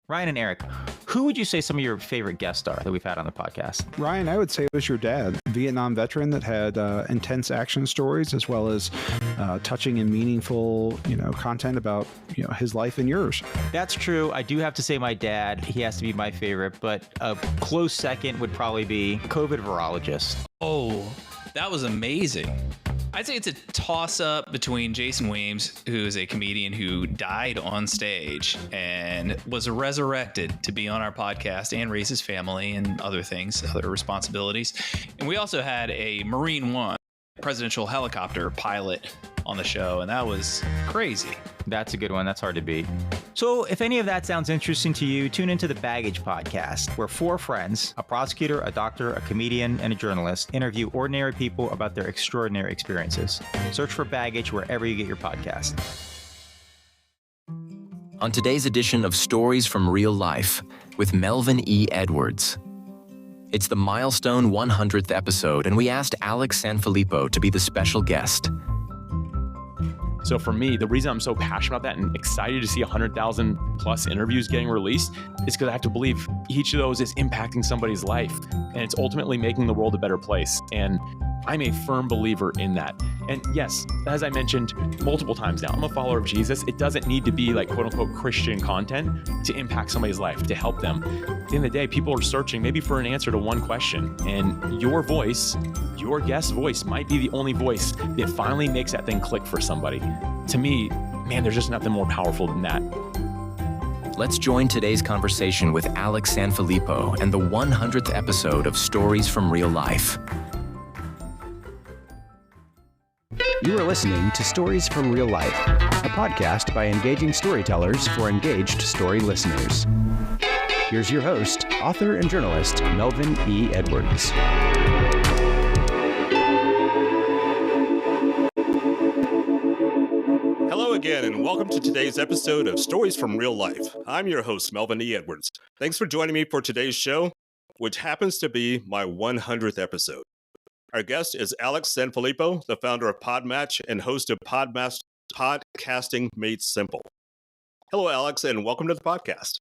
Ryan and Eric, who would you say some of your favorite guests are that we've had on the podcast? Ryan, I would say it was your dad, Vietnam veteran that had intense action stories as well as touching and meaningful, content about, his life and yours. That's true. I do have to say my dad, he has to be my favorite, but a close second would probably be COVID virologist. Oh, that was amazing. I'd say it's a toss-up between Jason Weems, who is a comedian who died on stage and was resurrected to be on our podcast and raise his family and other things, other responsibilities. And we also had a Marine One presidential helicopter pilot on the show, and that was crazy. That's a good one. That's hard to beat. So if any of that sounds interesting to you, tune into the Baggage Podcast, where four friends, a prosecutor, a doctor, a comedian, and a journalist, interview ordinary people about their extraordinary experiences. Search for Baggage wherever you get your podcast. On today's edition of Stories from Real Life with Melvin E. Edwards. It's the milestone 100th episode, and we asked Alex Sanfilippo to be the special guest. So for me, the reason I'm so passionate about that and excited to see 100,000 plus interviews getting released is because I have to believe each of those is impacting somebody's life, and it's ultimately making the world a better place. And I'm a firm believer in that. And yes, as I mentioned multiple times now, I'm a follower of Jesus. It doesn't need to be like quote unquote Christian content to impact somebody's life, to help them. At the end of the day, people are searching maybe for an answer to one question, and your voice, your guest's voice might be the only voice that finally makes that thing click for somebody. To me, man, there's just nothing more powerful than that. Let's join today's conversation with Alex Sanfilippo and the 100th episode of Stories from Real Life. You are listening to Stories from Real Life, a podcast by engaging storytellers for engaged story listeners. Here's your host, author and journalist, Melvin E. Edwards. Hello again, and welcome to today's episode of Stories from Real Life. I'm your host, Melvin E. Edwards. Thanks for joining me for today's show, which happens to be my 100th episode. Our guest is Alex Sanfilippo, the founder of PodMatch and host of PodMatch Podcasting Made Simple. Hello, Alex, and welcome to the podcast.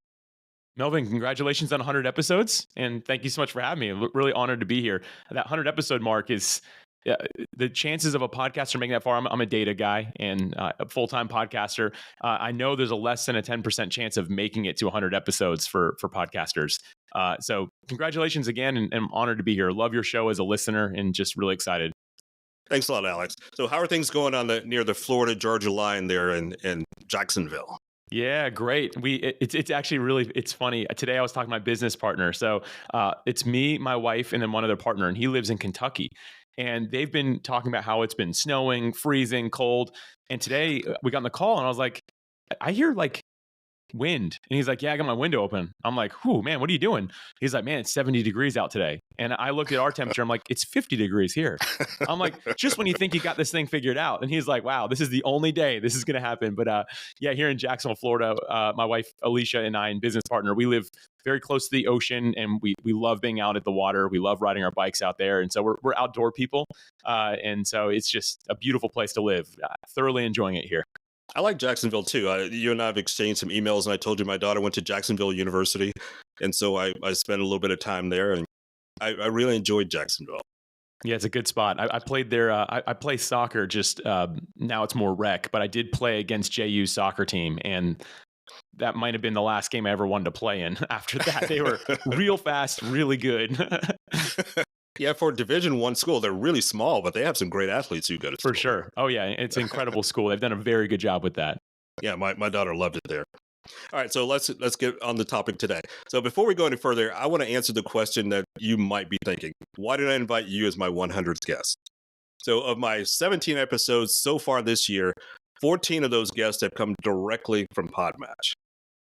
Melvin, congratulations on 100 episodes, and thank you so much for having me. I'm really honored to be here. That 100 episode mark is the chances of a podcaster making that far. I'm a data guy and a full-time podcaster. I know there's a less than a 10% chance of making it to 100 episodes for podcasters. So congratulations again, and I'm honored to be here. Love your show as a listener and just really excited. Thanks a lot, Alex. So how are things going on near the Florida-Georgia line there in Jacksonville? Yeah, great. It's actually really, it's funny. Today I was talking to my business partner. So it's me, my wife, and then one other partner, and he lives in Kentucky. And they've been talking about how it's been snowing, freezing, cold. And today we got on the call and I was like, I hear like wind. And he's like, yeah, I got my window open. I'm like, whew, man, what are you doing? He's like, man, it's 70 degrees out today. And I looked at our temperature. I'm like, it's 50 degrees here. I'm like, just when you think you got this thing figured out. And he's like, wow, this is the only day this is going to happen. But yeah, here in Jacksonville, Florida, my wife, Alicia, and I, and business partner, we live very close to the ocean, and we love being out at the water. We love riding our bikes out there. And so we're outdoor people. And so it's just a beautiful place to live. Thoroughly enjoying it here. I like Jacksonville too. You and I have exchanged some emails, and I told you my daughter went to Jacksonville University. And so I spent a little bit of time there, and I really enjoyed Jacksonville. Yeah, it's a good spot. I played there. I play soccer, just now it's more rec, but I did play against JU's soccer team, and that might have been the last game I ever wanted to play in. After that, they were real fast, really good. Yeah, for a Division I school, they're really small, but they have some great athletes who go to school. For sure. Oh, yeah. It's an incredible school. They've done a very good job with that. Yeah, my daughter loved it there. All right, so let's get on the topic today. So before we go any further, I want to answer the question that you might be thinking. Why did I invite you as my 100th guest? So of my 17 episodes so far this year, 14 of those guests have come directly from PodMatch.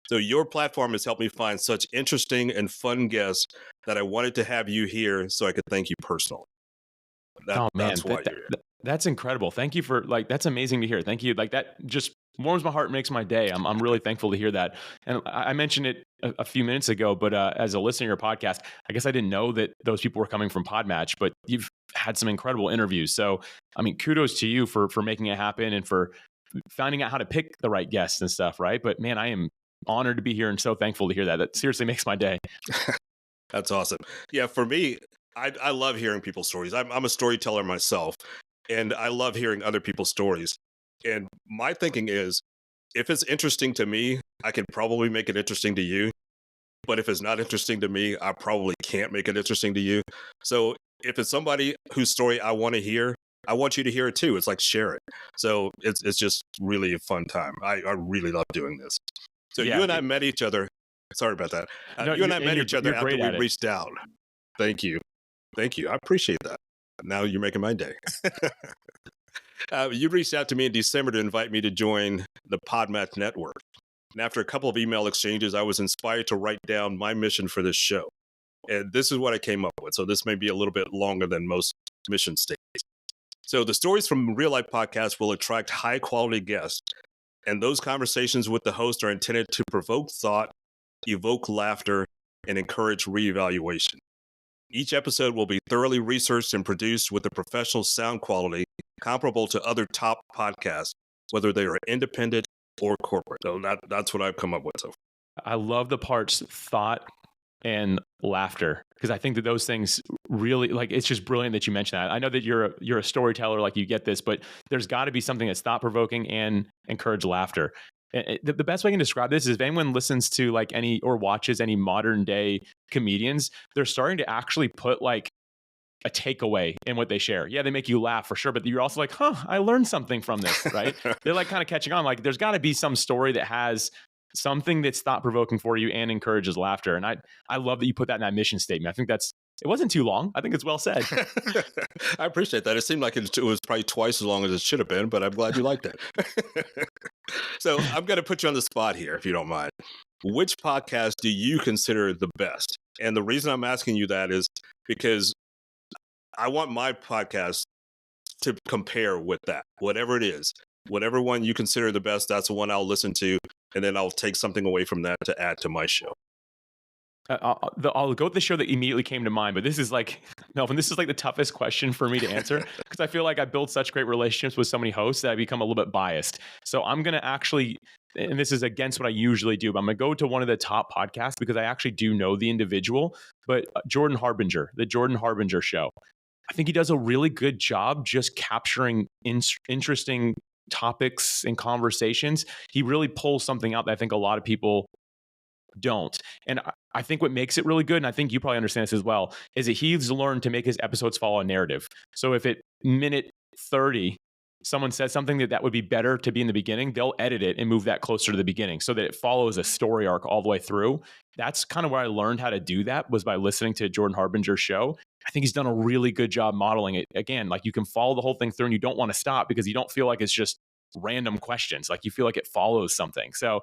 So your platform has helped me find such interesting and fun guests that I wanted to have you here so I could thank you personally. That's why you're here. That's incredible. Thank you for that's amazing to hear. Thank you. That just warms my heart, makes my day. I'm really thankful to hear that. And I mentioned it a few minutes ago, but as a listener to your podcast, I guess I didn't know that those people were coming from PodMatch, but you've had some incredible interviews. So, I mean, kudos to you for making it happen and for finding out how to pick the right guests and stuff, right? But man, I am honored to be here and so thankful to hear that. That seriously makes my day. That's awesome. Yeah, for me, I love hearing people's stories. I'm a storyteller myself, and I love hearing other people's stories. And my thinking is, if it's interesting to me, I can probably make it interesting to you. But if it's not interesting to me, I probably can't make it interesting to you. So if it's somebody whose story I want to hear, I want you to hear it too. It's like share it. So it's just really a fun time. I really love doing this. So Yeah. you and I met each other. Sorry about that. No, you and I and met you're- each other you're after great we at it. reached out. Thank you. Thank you. I appreciate that. Now you're making my day. You reached out to me in December to invite me to join the PodMatch network. And after a couple of email exchanges, I was inspired to write down my mission for this show. And this is what I came up with. So this may be a little bit longer than most mission statements. So the Stories from Real Life podcast will attract high quality guests. And those conversations with the host are intended to provoke thought, evoke laughter, and encourage reevaluation. Each episode will be thoroughly researched and produced with a professional sound quality comparable to other top podcasts, whether they are independent or corporate. So that's what I've come up with so far. I love the parts thought and laughter, because I think that those things really, like, it's just brilliant that you mentioned that. I know that you're a storyteller, like you get this, but there's got to be something that's thought provoking and encourage laughter. The best way I can describe this is if anyone listens to like any or watches any modern day comedians, they're starting to actually put like a takeaway in what they share. Yeah, they make you laugh for sure, but you're also like, huh, I learned something from this, right? They're like kind of catching on. Like there's got to be some story that has something that's thought provoking for you and encourages laughter. And I love that you put that in that mission statement. I think it wasn't too long. I think it's well said. I appreciate that. It seemed like it was probably twice as long as it should have been, but I'm glad you liked it. So I'm going to put you on the spot here, if you don't mind. Which podcast do you consider the best? And the reason I'm asking you that is because I want my podcast to compare with that, whatever it is. Whatever one you consider the best, that's the one I'll listen to, and then I'll take something away from that to add to my show. I'll go with the show that immediately came to mind, but this is like, Melvin, this is like the toughest question for me to answer because I feel like I built such great relationships with so many hosts that I become a little bit biased. So I'm going to actually, and this is against what I usually do, but I'm going to go to one of the top podcasts because I actually do know the individual, but Jordan Harbinger, the Jordan Harbinger show. I think he does a really good job just capturing interesting topics and conversations. He really pulls something out that I think a lot of people don't. And I think what makes it really good, and I think you probably understand this as well, is that he's learned to make his episodes follow a narrative. So if at minute 30, someone says something that would be better to be in the beginning, they'll edit it and move that closer to the beginning so that it follows a story arc all the way through. That's kind of where I learned how to do that, was by listening to Jordan Harbinger's show. I think he's done a really good job modeling it. Again, like you can follow the whole thing through and you don't want to stop because you don't feel like it's just random questions. Like you feel like it follows something. So,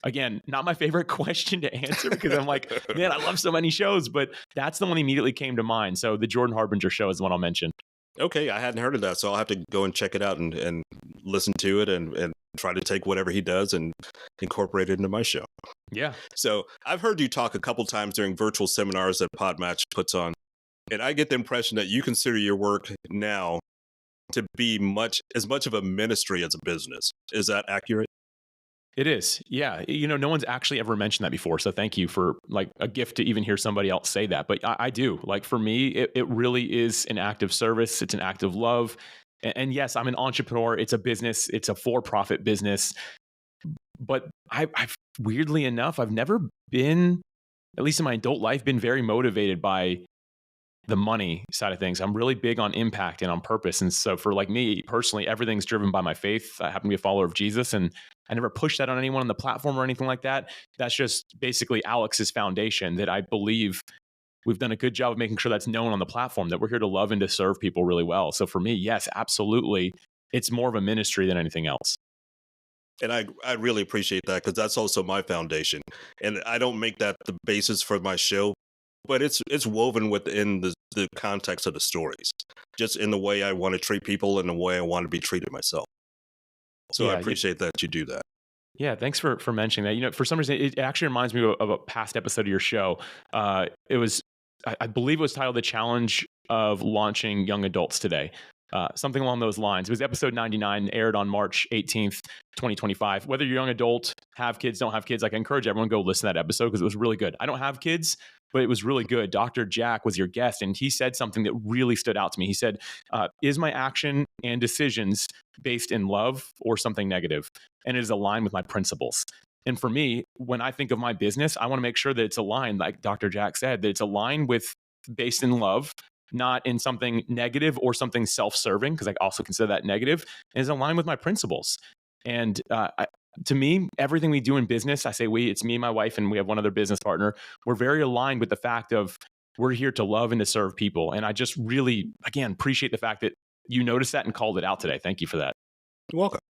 again, not my favorite question to answer because I'm like, man, I love so many shows, but that's the one that immediately came to mind. So the Jordan Harbinger show is the one I'll mention. Okay, I hadn't heard of that, so I'll have to go and check it out and listen to it and try to take whatever he does and incorporate it into my show. Yeah. So I've heard you talk a couple times during virtual seminars that PodMatch puts on, and I get the impression that you consider your work now to be as much of a ministry as a business. Is that accurate? It is. Yeah. No one's actually ever mentioned that before. So thank you for like a gift to even hear somebody else say that. But I do. Like for me, it really is an act of service. It's an act of love. And yes, I'm an entrepreneur. It's a business. It's a for-profit business. But I've weirdly enough, I've never been, at least in my adult life, been very motivated by the money side of things. I'm really big on impact and on purpose. And so for like me personally, everything's driven by my faith. I happen to be a follower of Jesus, and I never push that on anyone on the platform or anything like that. That's just basically Alex's foundation that I believe we've done a good job of making sure that's known on the platform, that we're here to love and to serve people really well. So for me, yes, absolutely. It's more of a ministry than anything else. And I really appreciate that because that's also my foundation. And I don't make that the basis for my show, but it's woven within the context of the stories, just in the way I want to treat people and the way I want to be treated myself. So Yeah, I appreciate that you do that. Yeah, thanks for mentioning that. For some reason, it actually reminds me of a past episode of your show. It was, I believe it was titled "The Challenge of Launching Young Adults Today." something along those lines. It was episode 99, aired on March 18th, 2025. Whether you're a young adult, have kids, don't have kids, I encourage everyone to go listen to that episode because it was really good. I don't have kids, but it was really good. Dr. Jack was your guest, and he said something that really stood out to me. He said, is my action and decisions based in love or something negative? And it is aligned with my principles. And for me, when I think of my business, I want to make sure that it's aligned, like Dr. Jack said, that it's aligned with based in love, not in something negative or something self-serving, because I also consider that negative, and is aligned with my principles. And to me, everything we do in business, I say we, it's me, my wife, and we have one other business partner. We're very aligned with the fact of we're here to love and to serve people. And I just really, again, appreciate the fact that you noticed that and called it out today. Thank you for that. You're welcome.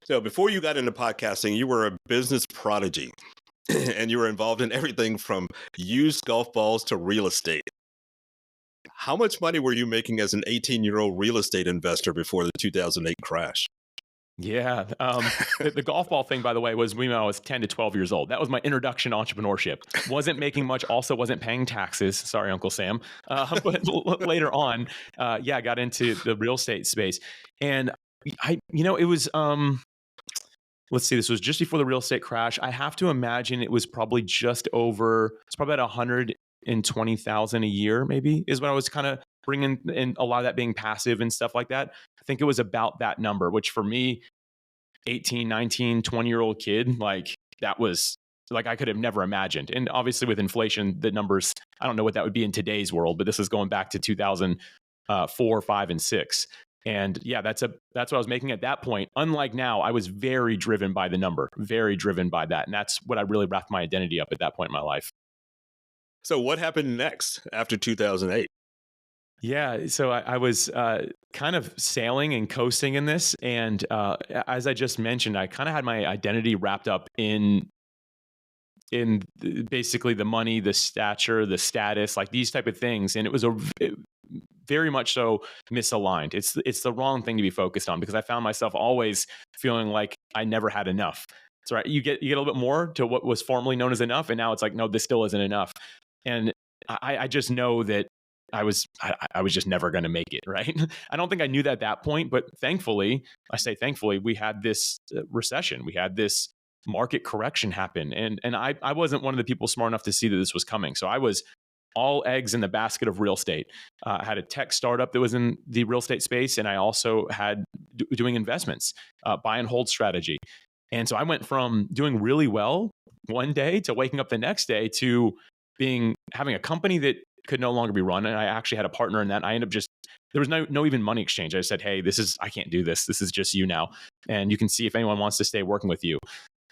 So before you got into podcasting, you were a business prodigy and you were involved in everything from used golf balls to real estate. How much money were you making as an 18-year-old real estate investor before the 2008 crash? Yeah. The golf ball thing, by the way, was when I was 10 to 12 years old. That was my introduction to entrepreneurship. Wasn't making much, also wasn't paying taxes. Sorry, Uncle Sam. But later on, I got into the real estate space. And it was, let's see, this was just before the real estate crash. I have to imagine it was probably just over, it's probably about 120,000 a year, maybe, is what I was kind of bringing in, a lot of that being passive and stuff like that. I think it was about that number, which for me, 18, 19, 20-year-old kid, like that was like, I could have never imagined. And obviously with inflation, the numbers, I don't know what that would be in today's world, but this is going back to 2004, 5, and 6. And yeah, that's what I was making at that point. Unlike now, I was very driven by the number, very driven by that. And that's what I really wrapped my identity up at that point in my life. So what happened next after 2008? Yeah, so I was kind of sailing and coasting in this. And as I just mentioned, I kind of had my identity wrapped up in basically the money, the stature, the status, like these type of things. And it was very much so misaligned. It's the wrong thing to be focused on, because I found myself always feeling like I never had enough. That's right. You get a little bit more to what was formerly known as enough. And now it's like, no, this still isn't enough. And I just know that I was just never going to make it, right? I don't think I knew that at that point, but thankfully, we had this recession. We had this market correction happen. And I wasn't one of the people smart enough to see that this was coming. So I was all eggs in the basket of real estate. I had a tech startup that was in the real estate space. And I also had doing investments, buy and hold strategy. And so I went from doing really well one day to waking up the next day to having a company that could no longer be run. And I actually had a partner in that. I ended up there was no even money exchange. I said, hey, I can't do this. This is just you now. And you can see if anyone wants to stay working with you.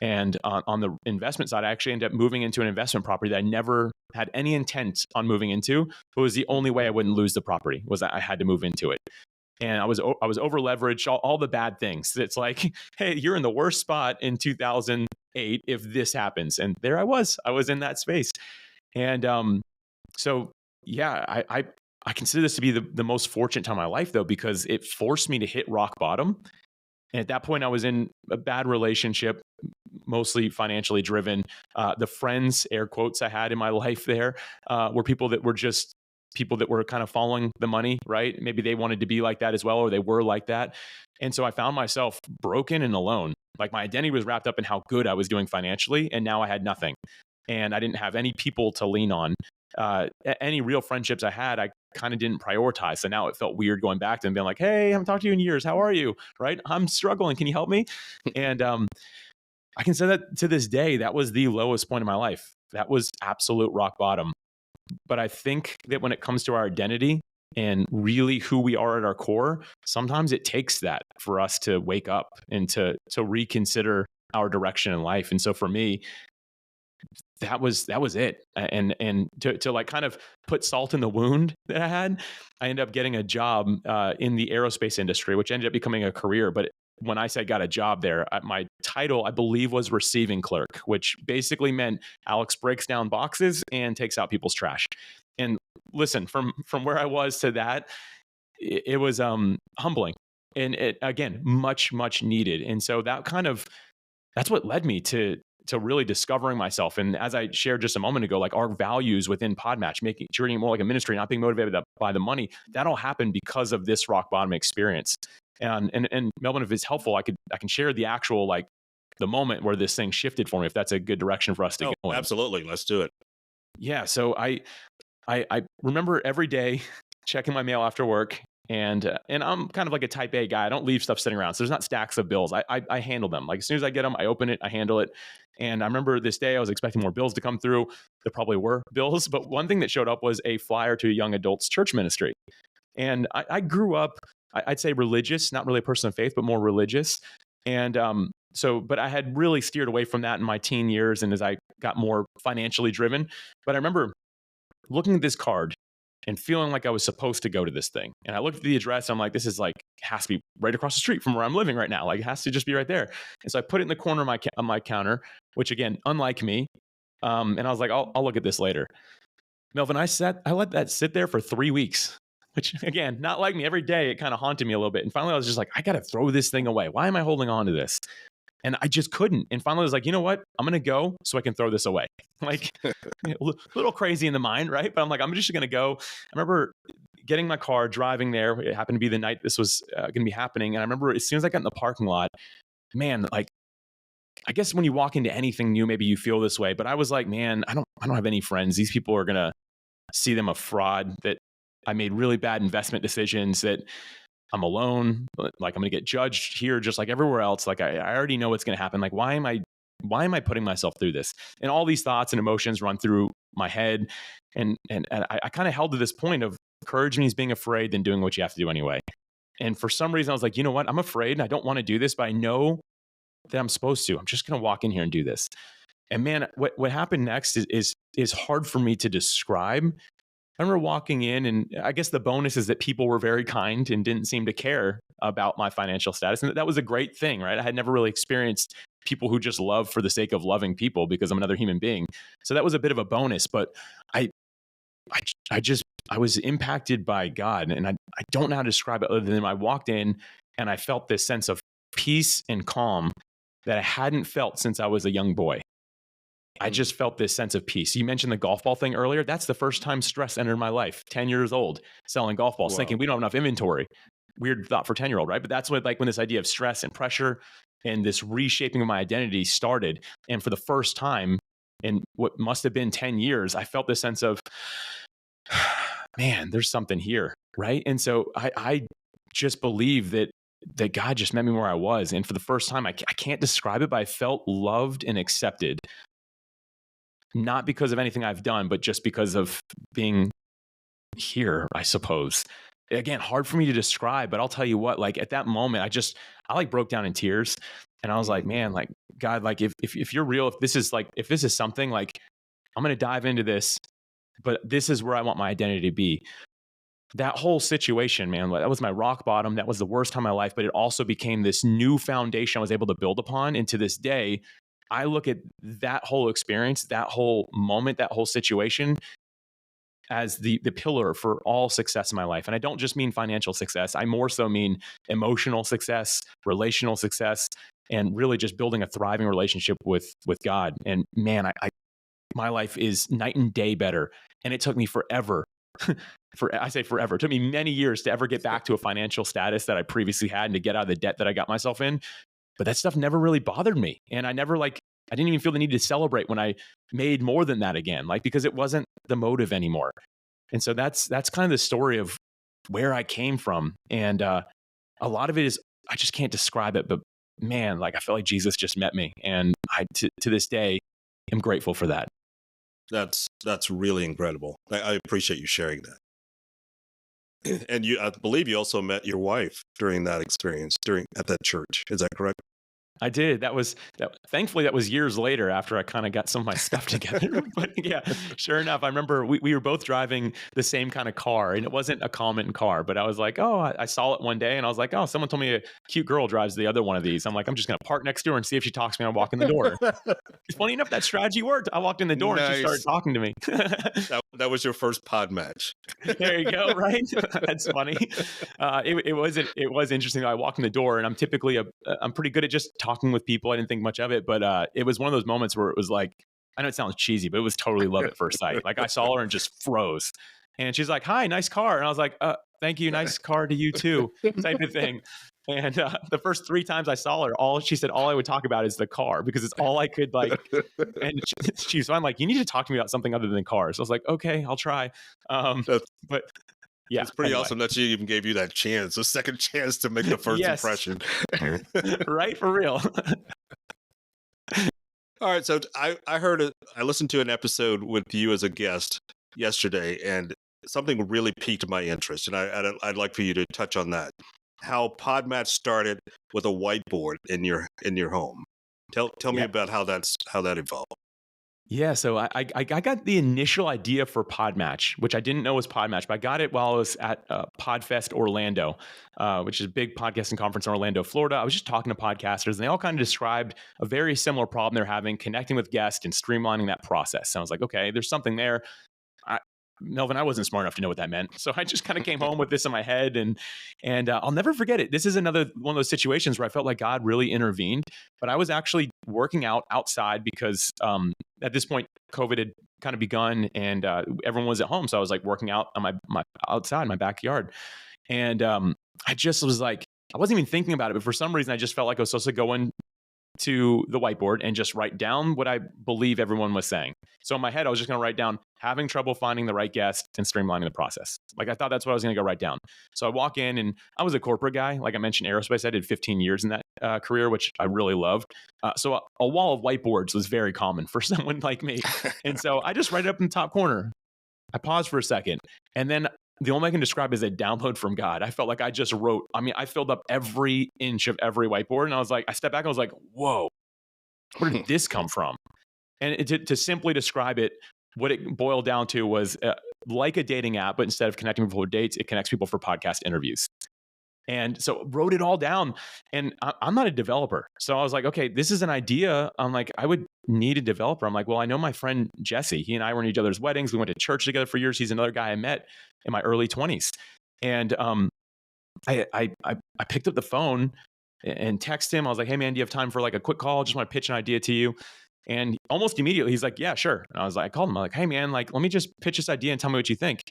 And on the investment side, I actually ended up moving into an investment property that I never had any intent on moving into. But it was the only way I wouldn't lose the property, was that I had to move into it. And I was over leveraged, all the bad things. It's like, hey, you're in the worst spot in 2008 if this happens. And there I was in that space. And so yeah, I consider this to be the most fortunate time of my life, though, because it forced me to hit rock bottom. And at that point, I was in a bad relationship, mostly financially driven. The friends, air quotes, I had in my life there were people that were kind of following the money, right? Maybe they wanted to be like that as well, or they were like that. And so I found myself broken and alone. Like my identity was wrapped up in how good I was doing financially, and now I had nothing. And I didn't have any people to lean on. Any real friendships I had, I kind of didn't prioritize. So now it felt weird going back to them, being like, hey, I haven't talked to you in years. How are you? Right? I'm struggling. Can you help me? And I can say that to this day, that was the lowest point in my life. That was absolute rock bottom. But I think that when it comes to our identity and really who we are at our core, sometimes it takes that for us to wake up and to reconsider our direction in life. And so for me, that was it. And to like kind of put salt in the wound that I had, I ended up getting a job in the aerospace industry, which ended up becoming a career. But when I said got a job there, my title, I believe, was receiving clerk, which basically meant Alex breaks down boxes and takes out people's trash. And listen, from where I was to that, it was humbling. And it, again, much, much needed. And so that's what led me to to really discovering myself. And as I shared just a moment ago, like our values within PodMatch, treating it more like a ministry, not being motivated by the money, that all happened because of this rock bottom experience. And Melvin, if it's helpful, I can share the actual, like, the moment where this thing shifted for me, if that's a good direction for us to go in. Absolutely. Let's do it. Yeah. So I remember every day checking my mail after work, and I'm kind of like a type A guy. I don't leave stuff sitting around. So there's not stacks of bills. I handle them. Like, as soon as I get them, I open it, I handle it. And I remember this day I was expecting more bills to come through. There probably were bills, but one thing that showed up was a flyer to a young adults church ministry. And I grew up, I'd say religious, not really a person of faith, but more religious. And but I had really steered away from that in my teen years and as I got more financially driven. But I remember looking at this card and feeling like I was supposed to go to this thing. And I looked at the address, and I'm like, this is like, has to be right across the street from where I'm living right now. Like, it has to just be right there. And so I put it in the corner of my counter, which, again, unlike me. And I was like, I'll look at this later. Melvin, I let that sit there for 3 weeks, which, again, not like me. Every day it kind of haunted me a little bit. And finally I was just like, I got to throw this thing away. Why am I holding on to this? And I just couldn't. And finally I was like, you know what? I'm going to go so I can throw this away. Like, a little crazy in the mind, right? But I'm like, I'm just going to go. I remember getting my car, driving there. It happened to be the night this was going to be happening. And I remember as soon as I got in the parking lot, man, like, I guess when you walk into anything new, maybe you feel this way. But I was like, man, I don't have any friends. These people are going to see them a fraud, that I made really bad investment decisions, that I'm alone, like I'm going to get judged here just like everywhere else. Like I already know what's going to happen. Like, why am I putting myself through this? And all these thoughts and emotions run through my head. And I kind of held to this point of courage means being afraid than doing what you have to do anyway. And for some reason I was like, you know what? I'm afraid and I don't want to do this, but I know that I'm supposed to. I'm just going to walk in here and do this. And man, what happened next is hard for me to describe. I remember walking in, and I guess the bonus is that people were very kind and didn't seem to care about my financial status. And that was a great thing, right? I had never really experienced people who just love for the sake of loving people because I'm another human being. So that was a bit of a bonus, but I was impacted by God, and I don't know how to describe it other than I walked in and I felt this sense of peace and calm that I hadn't felt since I was a young boy. I just felt this sense of peace. You mentioned the golf ball thing earlier. That's the first time stress entered my life. 10 years old, selling golf balls, thinking we don't have enough inventory. Weird thought for 10-year-old, right? But that's when this idea of stress and pressure and this reshaping of my identity started. And for the first time in what must have been 10 years, I felt this sense of, man, there's something here, right? And so I just believe that God just met me where I was. And for the first time, I can't describe it, but I felt loved and accepted. Not because of anything I've done, but just because of being here, I suppose. Again, hard for me to describe, but I'll tell you what, like at that moment, I broke down in tears, and I was like, man, like God, like if you're real, if this is something, like I'm going to dive into this, but this is where I want my identity to be. That whole situation, man, that was my rock bottom. That was the worst time of my life, but it also became this new foundation I was able to build upon. And to this day, I look at that whole experience, that whole moment, that whole situation as the pillar for all success in my life. And I don't just mean financial success. I more so mean emotional success, relational success, and really just building a thriving relationship with God. And man, my life is night and day better. And it took me forever. I say forever. It took me many years to ever get back to a financial status that I previously had and to get out of the debt that I got myself in. But that stuff never really bothered me. And I didn't even feel the need to celebrate when I made more than that again, because it wasn't the motive anymore. And so that's kind of the story of where I came from. And a lot of it is, I just can't describe it, but man, I felt like Jesus just met me. And to this day, am grateful for that. That's really incredible. I appreciate you sharing that. And I believe you also met your wife during that experience at that church. Is that correct? I did. Thankfully, that was years later after I kind of got some of my stuff together. But yeah, sure enough, I remember we were both driving the same kind of car, and it wasn't a common car, but I was like, oh, I saw it one day and I was like, oh, someone told me a cute girl drives the other one of these. I'm like, I'm just going to park next to her and see if she talks to me when I walk in the door. Funny enough, that strategy worked. I walked in the door and she started talking to me. that was your first PodMatch. There you go. Right. That's funny. It was interesting. I walked in the door, and I'm pretty good at just talking with people. I didn't think much of it, but it was one of those moments where it was like, I know it sounds cheesy, but it was totally love at first sight. Like I saw her and just froze. And she's like, "Hi, nice car." And I was like, "Thank you, nice car to you too," type of thing. And the first 3 times I saw her, she said all I would talk about is the car, because it's all I could like. And so I'm like, "You need to talk to me about something other than cars." I was like, "Okay, I'll try." But yeah, it's pretty awesome that she even gave you that chance, a second chance to make the first impression. Right, for real. All right, so I listened to an episode with you as a guest yesterday, and something really piqued my interest, and I'd like for you to touch on that. How PodMatch started with a whiteboard in your home. Tell me about how that evolved. Yeah, so I got the initial idea for PodMatch, which I didn't know was PodMatch, but I got it while I was at PodFest Orlando, which is a big podcasting conference in Orlando, Florida. I was just talking to podcasters, and they all kind of described a very similar problem they're having, connecting with guests and streamlining that process. So I was like, okay, there's something there. Melvin, I wasn't smart enough to know what that meant. So I just kind of came home with this in my head, and I'll never forget it. This is another one of those situations where I felt like God really intervened, but I was actually working out outside because at this point, COVID had kind of begun, and everyone was at home. So I was like working out on my outside, my backyard. And I just was like, I wasn't even thinking about it, but for some reason, I just felt like I was supposed to go in to the whiteboard and just write down what I believe everyone was saying. So in my head, I was just going to write down having trouble finding the right guest and streamlining the process. Like I thought that's what I was going to go write down. So I walk in, and I was a corporate guy. Like I mentioned, aerospace. I did 15 years in that career, which I really loved. So a wall of whiteboards was very common for someone like me. And so I just write it up in the top corner. I paused for a second, and then the only way I can describe is a download from God. I felt like I just wrote, I filled up every inch of every whiteboard, and I was like, I stepped back, and I was like, whoa, where did this come from? And to simply describe it, what it boiled down to was like a dating app, but instead of connecting people for dates, it connects people for podcast interviews. And so wrote it all down, and I'm not a developer. So I was like, okay, this is an idea. I'm like, I would need a developer. I'm like, well, I know my friend Jesse. He and I were in each other's weddings. We went to church together for years. He's another guy I met in my early 20s. And I picked up the phone and texted him. I was like, hey man, do you have time for like a quick call? I just want to pitch an idea to you. And almost immediately he's like, yeah, sure. And I called him. I'm like, hey man, like, let me just pitch this idea and tell me what you think.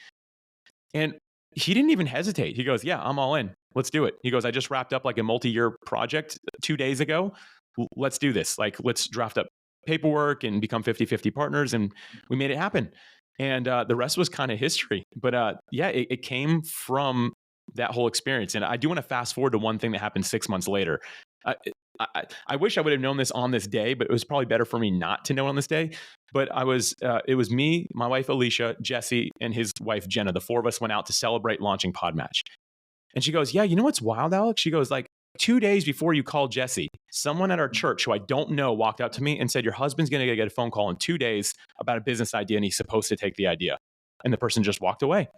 And he didn't even hesitate. He goes, yeah, I'm all in. Let's do it. He goes, I just wrapped up like a multi-year project 2 days ago. Let's do this. Like, let's draft up paperwork and become 50-50 partners. And we made it happen. And the rest was kind of history. But it came from that whole experience. And I do want to fast forward to one thing that happened 6 months later. I wish I would have known this on this day, but it was probably better for me not to know on this day. But it was me, my wife, Alicia, Jesse, and his wife, Jenna. The 4 of us went out to celebrate launching PodMatch. And she goes, yeah, you know what's wild, Alex? She goes, like 2 days before you called Jesse, someone at our church who I don't know walked up to me and said, your husband's going to get a phone call in 2 days about a business idea, and he's supposed to take the idea. And the person just walked away.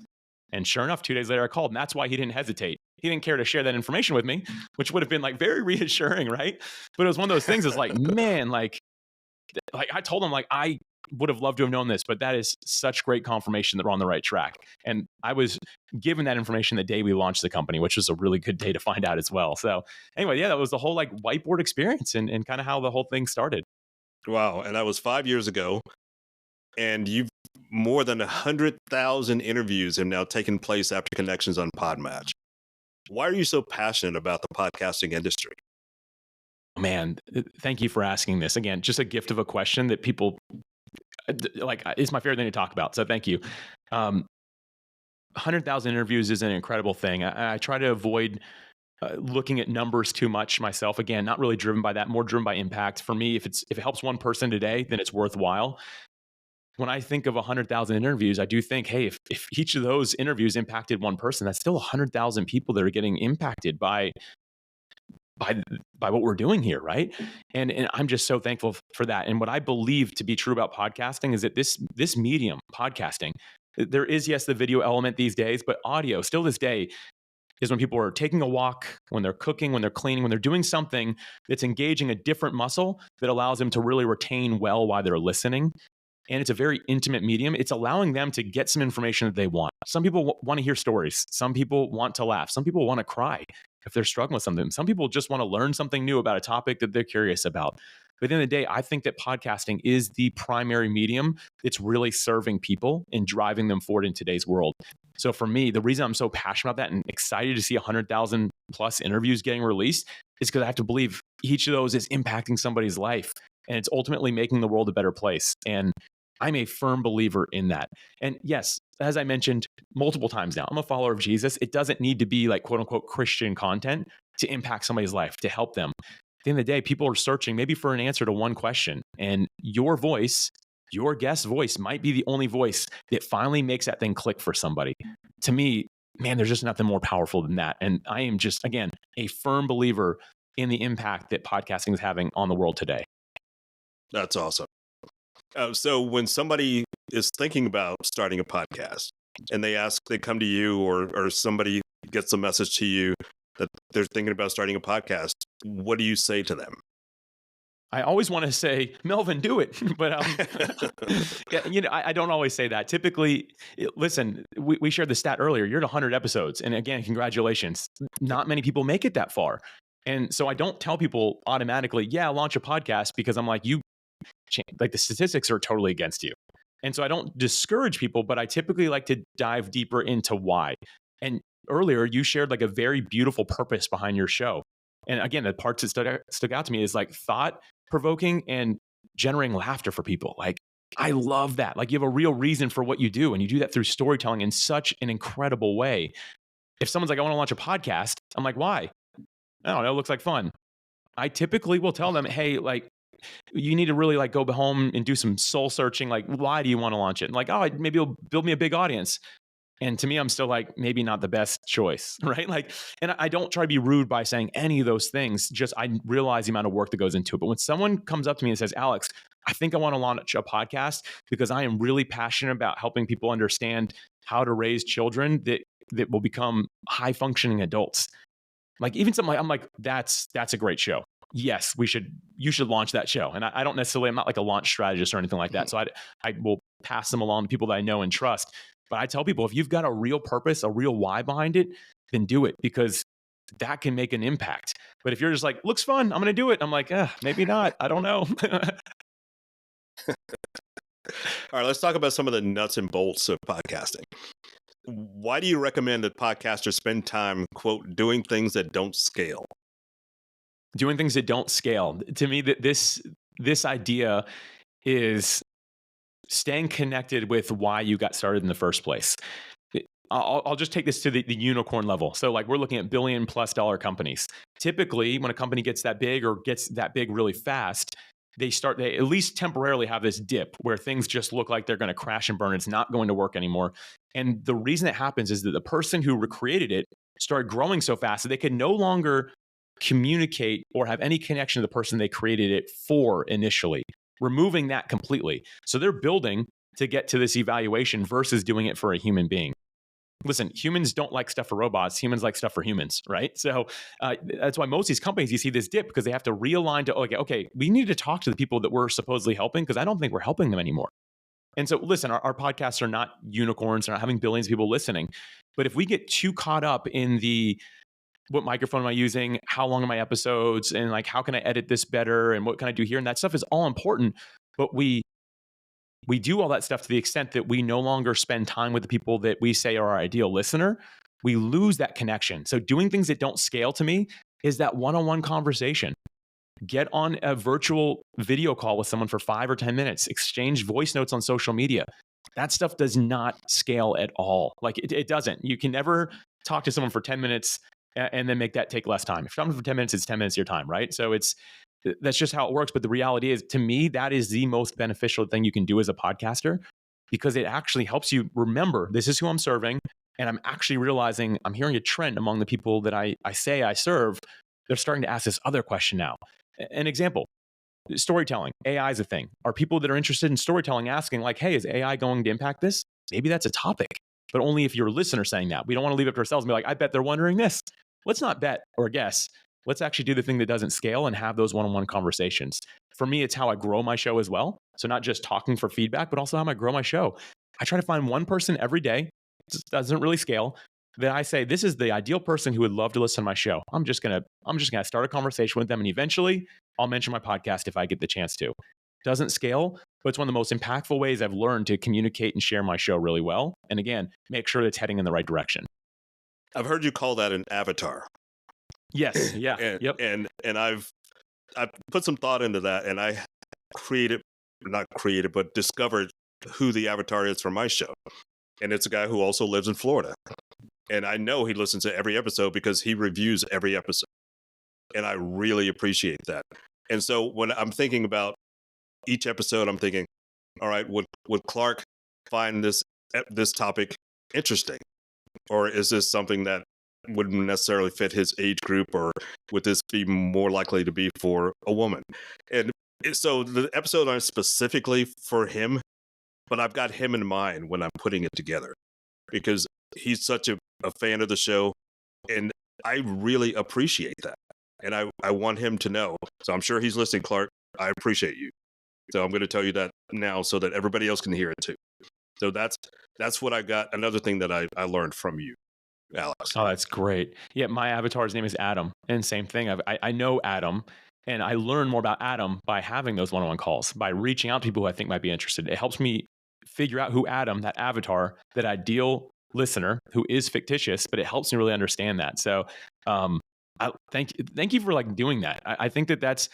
And sure enough, 2 days later, I called, and that's why he didn't hesitate. He didn't care to share that information with me, which would have been like very reassuring, right? But it was one of those things. It's like, man, like I told him, like, I would have loved to have known this, but that is such great confirmation that we're on the right track. And I was given that information the day we launched the company, which was a really good day to find out as well. So anyway, yeah, that was the whole like whiteboard experience and kind of how the whole thing started. Wow. And that was 5 years ago. And you've more than 100,000 interviews have now taken place after connections on PodMatch. Why are you so passionate about the podcasting industry? Man, thank you for asking this. Again, just a gift of a question that people like is my favorite thing to talk about. So thank you. 100,000 interviews is an incredible thing. I try to avoid looking at numbers too much myself. Again, not really driven by that, more driven by impact. For me, if it helps one person today, then it's worthwhile. When I think of 100,000 interviews, I do think, hey, if each of those interviews impacted one person, that's still 100,000 people that are getting impacted by what we're doing here, right? And I'm just so thankful for that. And what I believe to be true about podcasting is that this medium, podcasting, there is, yes, the video element these days, but audio still this day is when people are taking a walk, when they're cooking, when they're cleaning, when they're doing something that's engaging a different muscle that allows them to really retain well while they're listening. and it's a very intimate medium. It's allowing them to get some information that they want. Some people want to hear stories. Some people want to laugh. Some people want to cry if they're struggling with something. Some people just want to learn something new about a topic that they're curious about. But at the end of the day, I think that podcasting is the primary medium that's really serving people and driving them forward in today's world. So for me, the reason I'm so passionate about that and excited to see 100,000 plus interviews getting released is because I have to believe each of those is impacting somebody's life, and it's ultimately making the world a better place. And I'm a firm believer in that. And yes, as I mentioned multiple times now, I'm a follower of Jesus. It doesn't need to be like quote unquote Christian content to impact somebody's life, to help them. At the end of the day, people are searching maybe for an answer to one question, and your voice, your guest's voice might be the only voice that finally makes that thing click for somebody. To me, man, there's just nothing more powerful than that. And I am just, again, a firm believer in the impact that podcasting is having on the world today. That's awesome. So when somebody is thinking about starting a podcast and they come to you or somebody gets a message to you that they're thinking about starting a podcast, what do you say to them? I always want to say, Melvin, do it. But yeah, I don't always say that. Typically, listen, we shared the stat earlier. You're at 100 episodes. And again, congratulations. Not many people make it that far. And so I don't tell people automatically, yeah, launch a podcast, because I'm like, the statistics are totally against you. And so I don't discourage people, but I typically like to dive deeper into why. And earlier, you shared like a very beautiful purpose behind your show. And again, the parts that stuck out to me is like thought-provoking and generating laughter for people. Like, I love that. Like, you have a real reason for what you do, and you do that through storytelling in such an incredible way. If someone's like, I want to launch a podcast, I'm like, why? I don't know, it looks like fun. I typically will tell them, hey, like, you need to really like go home and do some soul searching. Like, why do you want to launch it? And like, oh, maybe it'll build me a big audience. And to me, I'm still like, maybe not the best choice, right? Like, and I don't try to be rude by saying any of those things. Just I realize the amount of work that goes into it. But when someone comes up to me and says, Alex, I think I want to launch a podcast because I am really passionate about helping people understand how to raise children that will become high functioning adults. Like, even something like, I'm like, that's a great show. Yes, you should launch that show. And I don't necessarily, I'm not like a launch strategist or anything like that. So I will pass them along to people that I know and trust. But I tell people, if you've got a real purpose, a real why behind it, then do it, because that can make an impact. But if you're just like, looks fun, I'm going to do it, I'm like, maybe not. I don't know. All right, let's talk about some of the nuts and bolts of podcasting. Why do you recommend that podcasters spend time, quote, doing things that don't scale? Doing things that don't scale. To me, that this idea is staying connected with why you got started in the first place. I'll just take this to the unicorn level. So like, we're looking at $1 billion+ companies. Typically, when a company gets that big or gets that big really fast, they at least temporarily have this dip where things just look like they're going to crash and burn. It's not going to work anymore. And the reason it happens is that the person who recreated it started growing so fast that they could no longer communicate or have any connection to the person they created it for initially, removing that completely. So they're building to get to this evaluation versus doing it for a human being. Listen, humans don't like stuff for robots. Humans like stuff for humans, right? So that's why most of these companies, you see this dip, because they have to realign to, okay, we need to talk to the people that we're supposedly helping, because I don't think we're helping them anymore. And so listen, our podcasts are not unicorns. They're not having billions of people listening. But if we get too caught up in what microphone am I using? How long are my episodes? And like, how can I edit this better? And what can I do here? And that stuff is all important. But we do all that stuff to the extent that we no longer spend time with the people that we say are our ideal listener. We lose that connection. So doing things that don't scale, to me, is that one-on-one conversation. Get on a virtual video call with someone for 5 or 10 minutes. Exchange voice notes on social media. That stuff does not scale at all. Like, it doesn't. You can never talk to someone for 10 minutes and then make that take less time. If you're talking for 10 minutes, it's 10 minutes of your time, right? So that's just how it works. But the reality is, to me, that is the most beneficial thing you can do as a podcaster, because it actually helps you remember, this is who I'm serving. And I'm actually realizing I'm hearing a trend among the people that I say I serve. They're starting to ask this other question now. An example, storytelling. AI is a thing. Are people that are interested in storytelling asking like, hey, is AI going to impact this? Maybe that's a topic, but only if you're a listener saying that. We don't want to leave it to ourselves and be like, I bet they're wondering this. Let's not bet or guess. Let's actually do the thing that doesn't scale and have those one-on-one conversations. For me, it's how I grow my show as well. So not just talking for feedback, but also how am I grow my show? I try to find one person every day. It doesn't really scale. That I say, this is the ideal person who would love to listen to my show. I'm just gonna start a conversation with them, and eventually I'll mention my podcast if I get the chance to. Doesn't scale, but it's one of the most impactful ways I've learned to communicate and share my show really well. And again, make sure it's heading in the right direction. I've heard you call that an avatar. Yes. Yeah. And, Yep. And I've put some thought into that, and I but discovered who the avatar is for my show. And it's a guy who also lives in Florida. And I know he listens to every episode because he reviews every episode. And I really appreciate that. And so when I'm thinking about each episode, I'm thinking, all right, would Clark find this topic interesting? Or is this something that wouldn't necessarily fit his age group? Or would this be more likely to be for a woman? And so the episode aren't specifically for him, but I've got him in mind when I'm putting it together because he's such a fan of the show, and I really appreciate that. And I want him to know. So I'm sure he's listening, Clark. I appreciate you. So I'm going to tell you that now so that everybody else can hear it too. So that's what I got. Another thing that I learned from you, Alex. Oh, that's great. Yeah, my avatar's name is Adam. And same thing. I know Adam, and I learn more about Adam by having those one-on-one calls, by reaching out to people who I think might be interested. It helps me figure out who Adam, that avatar, that ideal listener who is fictitious, but it helps me really understand that. So thank you for like doing that. I think that's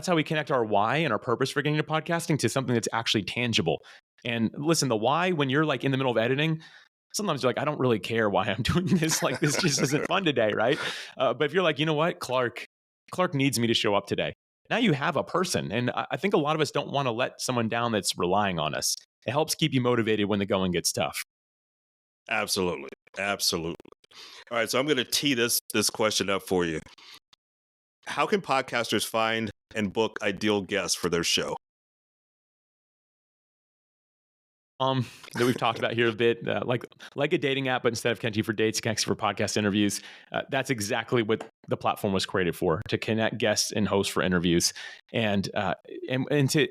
how we connect our why and our purpose for getting into podcasting to something that's actually tangible. And listen, the why, when you're like in the middle of editing, sometimes you're like, I don't really care why I'm doing this. Like, this just isn't fun today, right? But if you're like, you know what, Clark needs me to show up today. Now you have a person. And I think a lot of us don't want to let someone down that's relying on us. It helps keep you motivated when the going gets tough. Absolutely. All right, so I'm going to tee this question up for you. How can podcasters find and book ideal guests for their show? That we've talked about here a bit, like a dating app, but instead of connecting for dates, connects for podcast interviews. That's exactly what the platform was created for, to connect guests and hosts for interviews, and to,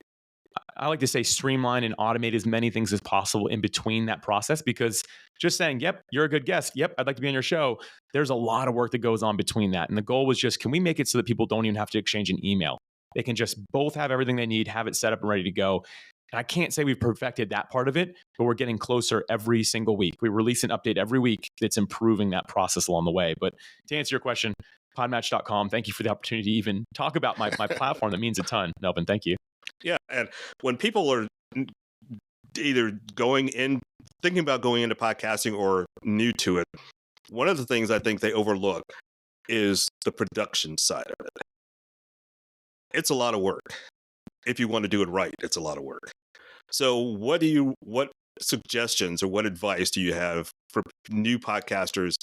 I like to say, streamline and automate as many things as possible in between that process, because just saying, yep, you're a good guest. Yep, I'd like to be on your show. There's a lot of work that goes on between that. And the goal was just, can we make it so that people don't even have to exchange an email? They can just both have everything they need, have it set up and ready to go. And I can't say we've perfected that part of it, but we're getting closer every single week. We release an update every week that's improving that process along the way. But to answer your question, podmatch.com, thank you for the opportunity to even talk about my platform. That means a ton, Melvin. Thank you. Yeah, and when people are either thinking about going into podcasting or new to it, one of the things I think they overlook is the production side of it. It's a lot of work. If you want to do it right, it's a lot of work. So what suggestions or what advice do you have for new podcasters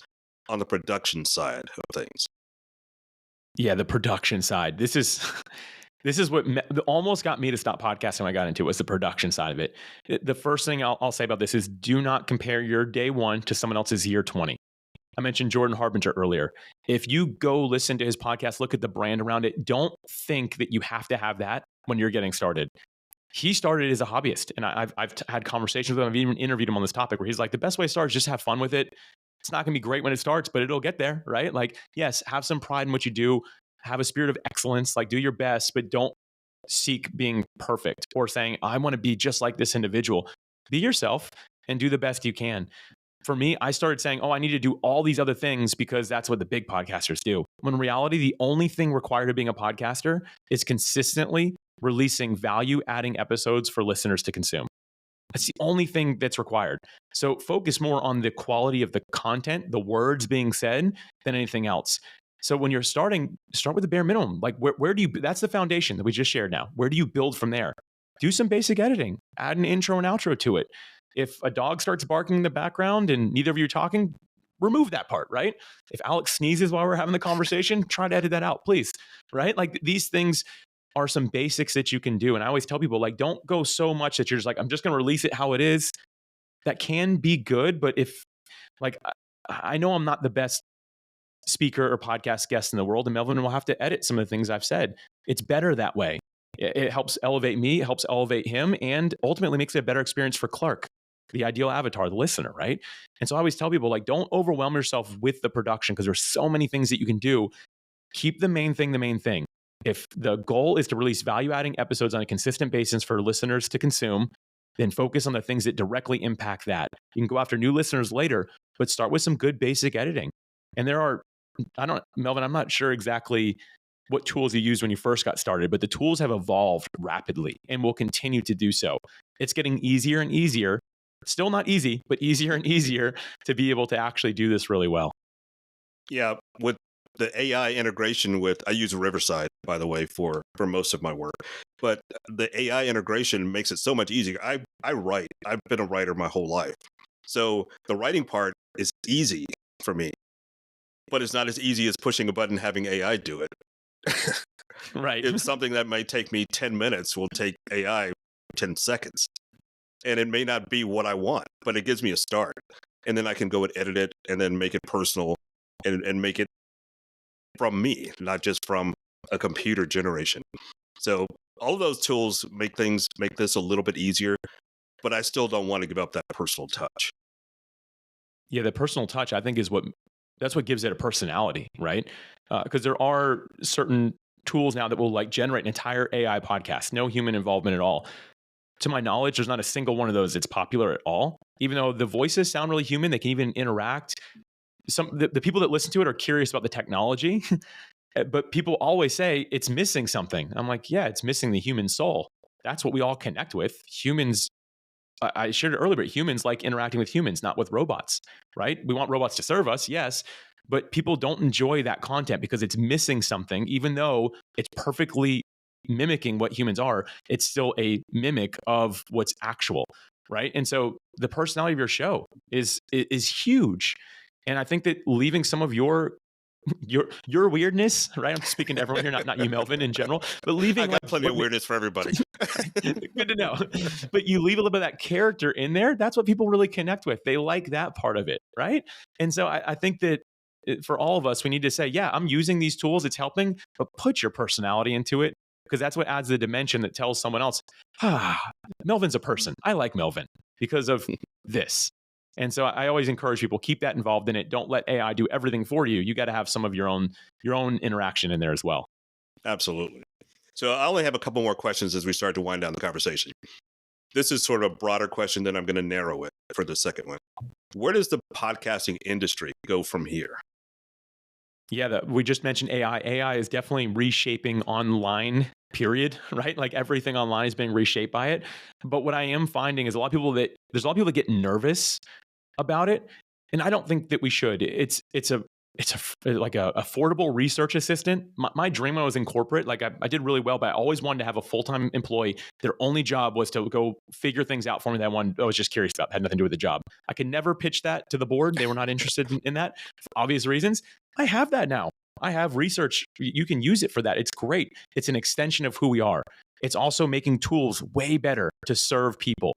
on the production side of things? Yeah, the production side. This is what almost got me to stop podcasting when I got into it, was the production side of it. The first thing I'll say about this is, do not compare your day one to someone else's year 20. I mentioned Jordan Harbinger earlier. If you go listen to his podcast, look at the brand around it, don't think that you have to have that when you're getting started. He started as a hobbyist, and I've had conversations with him. I've even interviewed him on this topic where he's like, the best way to start is just have fun with it. It's not going to be great when it starts, but it'll get there, right? Like, yes, have some pride in what you do. Have a spirit of excellence, like do your best, but don't seek being perfect or saying, I want to be just like this individual. Be yourself and do the best you can. For me, I started saying, I need to do all these other things because that's what the big podcasters do. When in reality, the only thing required of being a podcaster is consistently releasing value-adding episodes for listeners to consume. That's the only thing that's required. So focus more on the quality of the content, the words being said, than anything else. So when you're starting, start with the bare minimum. Like where do you, that's the foundation that we just shared now. Where do you build from there? Do some basic editing, add an intro and outro to it. If a dog starts barking in the background and neither of you are talking, remove that part, right? If Alex sneezes while we're having the conversation, try to edit that out, please, right? Like these things are some basics that you can do. And I always tell people, like, don't go so much that you're just like, I'm just going to release it how it is. That can be good. But if, like, I know I'm not the best speaker or podcast guest in the world, and Melvin will have to edit some of the things I've said. It's better that way. It helps elevate me, it helps elevate him, and ultimately makes it a better experience for Clark, the ideal avatar, the listener, right? And so I always tell people, like, don't overwhelm yourself with the production because there's so many things that you can do. Keep the main thing the main thing. If the goal is to release value-adding episodes on a consistent basis for listeners to consume, then focus on the things that directly impact that. You can go after new listeners later, but start with some good basic editing. And there are, Melvin, I'm not sure exactly what tools you used when you first got started, but the tools have evolved rapidly and will continue to do so. It's getting easier and easier. Still not easy, but easier and easier to be able to actually do this really well. Yeah, with the AI integration I use Riverside, by the way, for most of my work. But the AI integration makes it so much easier. I write. I've been a writer my whole life. So the writing part is easy for me, but it's not as easy as pushing a button, having AI do it. Right. It's something that might take me 10 minutes will take AI 10 seconds. And it may not be what I want, but it gives me a start. And then I can go and edit it and then make it personal and make it from me, not just from a computer generation. So all of those tools make this a little bit easier, but I still don't want to give up that personal touch. Yeah, the personal touch, I think, that's what gives it a personality, right? Because there are certain tools now that will like generate an entire AI podcast, no human involvement at all. To my knowledge, there's not a single one of those that's popular at all. Even though the voices sound really human, they can even interact. The people that listen to it are curious about the technology, but people always say it's missing something. I'm like, yeah, it's missing the human soul. That's what we all connect with. Humans, I shared it earlier, but humans like interacting with humans, not with robots, right? We want robots to serve us, yes, but people don't enjoy that content because it's missing something, even though it's perfectly mimicking what humans are. It's still a mimic of what's actual, right? And so the personality of your show is huge. And I think that leaving some of your weirdness, right? I'm speaking to everyone here, not you, Melvin, in general, but leaving I got plenty of weirdness for everybody. Good to know. But you leave a little bit of that character in there. That's what people really connect with. They like that part of it, right? And so I think that for all of us, we need to say, yeah, I'm using these tools. It's helping, but put your personality into it because that's what adds the dimension that tells someone else, Melvin's a person. I like Melvin because of this. And so I always encourage people, keep that involved in it. Don't let AI do everything for you. You got to have some of your own interaction in there as well. Absolutely. So I only have a couple more questions as we start to wind down the conversation. This is sort of a broader question, then I'm going to narrow it for the second one. Where does the podcasting industry go from here? Yeah, we just mentioned AI. AI is definitely reshaping online, period, right? Like everything online is being reshaped by it. But what I am finding is there's a lot of people that get nervous about it. And I don't think that we should. It's like a affordable research assistant. My dream when I was in corporate, like I did really well, but I always wanted to have a full-time employee. Their only job was to go figure things out for me that I was just curious about. It had nothing to do with the job. I could never pitch that to the board. They were not interested in that for obvious reasons. I have that now. I have research. You can use it for that. It's great. It's an extension of who we are. It's also making tools way better to serve people.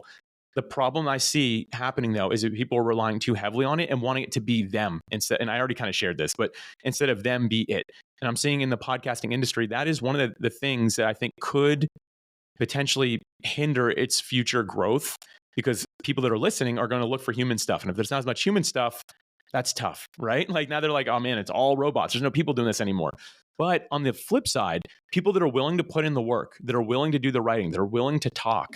The problem I see happening, though, is that people are relying too heavily on it and wanting it to be them instead. And I already kind of shared this, but instead of them be it. And I'm seeing in the podcasting industry, that is one of the things that I think could potentially hinder its future growth because people that are listening are going to look for human stuff. And if there's not as much human stuff, that's tough, right? Like now they're like, oh man, it's all robots. There's no people doing this anymore. But on the flip side, people that are willing to put in the work, that are willing to do the writing, that are willing to talk,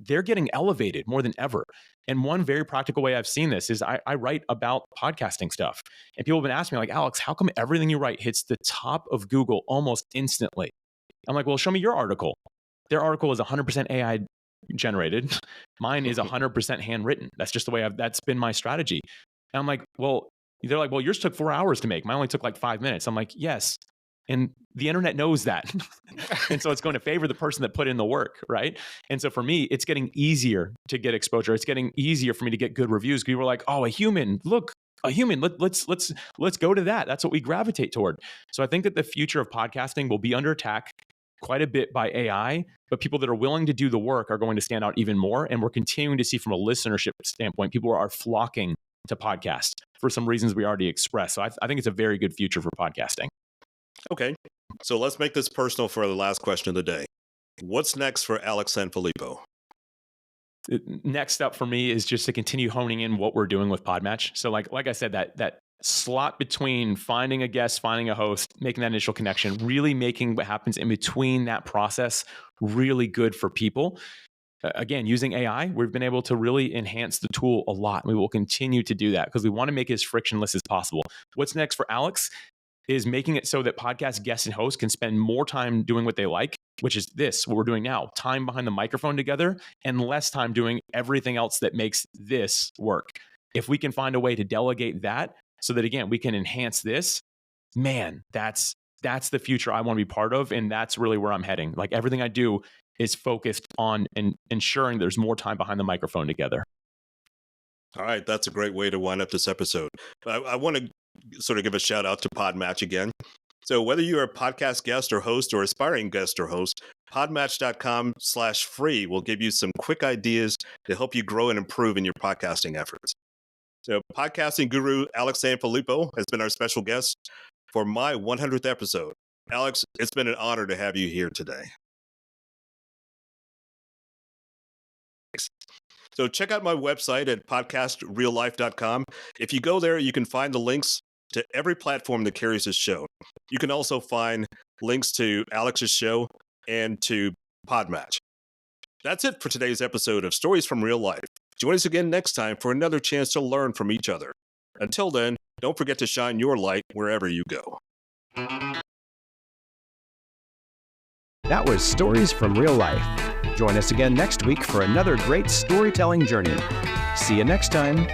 they're getting elevated more than ever. And one very practical way I've seen this is I write about podcasting stuff. And people have been asking me like, Alex, how come everything you write hits the top of Google almost instantly? I'm like, well, show me your article. Their article is 100% AI generated. Mine is 100% handwritten. That's just the way that's been my strategy. And I'm like, well, they're like, well, yours took 4 hours to make. Mine only took like 5 minutes. I'm like, yes. And the internet knows that. And so it's going to favor the person that put in the work, right? And so for me, it's getting easier to get exposure. It's getting easier for me to get good reviews. People are like, oh, a human, look, a human, let's go to that. That's what we gravitate toward. So I think that the future of podcasting will be under attack quite a bit by AI, but people that are willing to do the work are going to stand out even more. And we're continuing to see from a listenership standpoint, people are flocking to podcast for some reasons we already expressed. So I think it's a very good future for podcasting. Okay, so let's make this personal for the last question of the day. What's next for Alex Sanfilippo? Next up for me is just to continue honing in what we're doing with PodMatch. So like I said, that slot between finding a guest, finding a host, making that initial connection, really making what happens in between that process really good for people. Again, using AI, we've been able to really enhance the tool a lot. We will continue to do that because we want to make it as frictionless as possible. What's next for Alex is making it so that podcast guests and hosts can spend more time doing what they like, which is what we're doing now, time behind the microphone together, and less time doing everything else that makes this work. If we can find a way to delegate that so that, again, we can enhance this, man, that's the future I want to be part of. And that's really where I'm heading. Like everything I do is focused on ensuring there's more time behind the microphone together. All right, that's a great way to wind up this episode. I want to sort of give a shout out to PodMatch again. So whether you're a podcast guest or host or aspiring guest or host, podmatch.com/free will give you some quick ideas to help you grow and improve in your podcasting efforts. So podcasting guru Alex Sanfilippo has been our special guest for my 100th episode. Alex, it's been an honor to have you here today. So check out my website at podcastreallife.com. If you go there, you can find the links to every platform that carries this show. You can also find links to Alex's show and to PodMatch. That's it for today's episode of Stories from Real Life. Join us again next time for another chance to learn from each other. Until then, don't forget to shine your light wherever you go. That was Stories from Real Life. Join us again next week for another great storytelling journey. See you next time.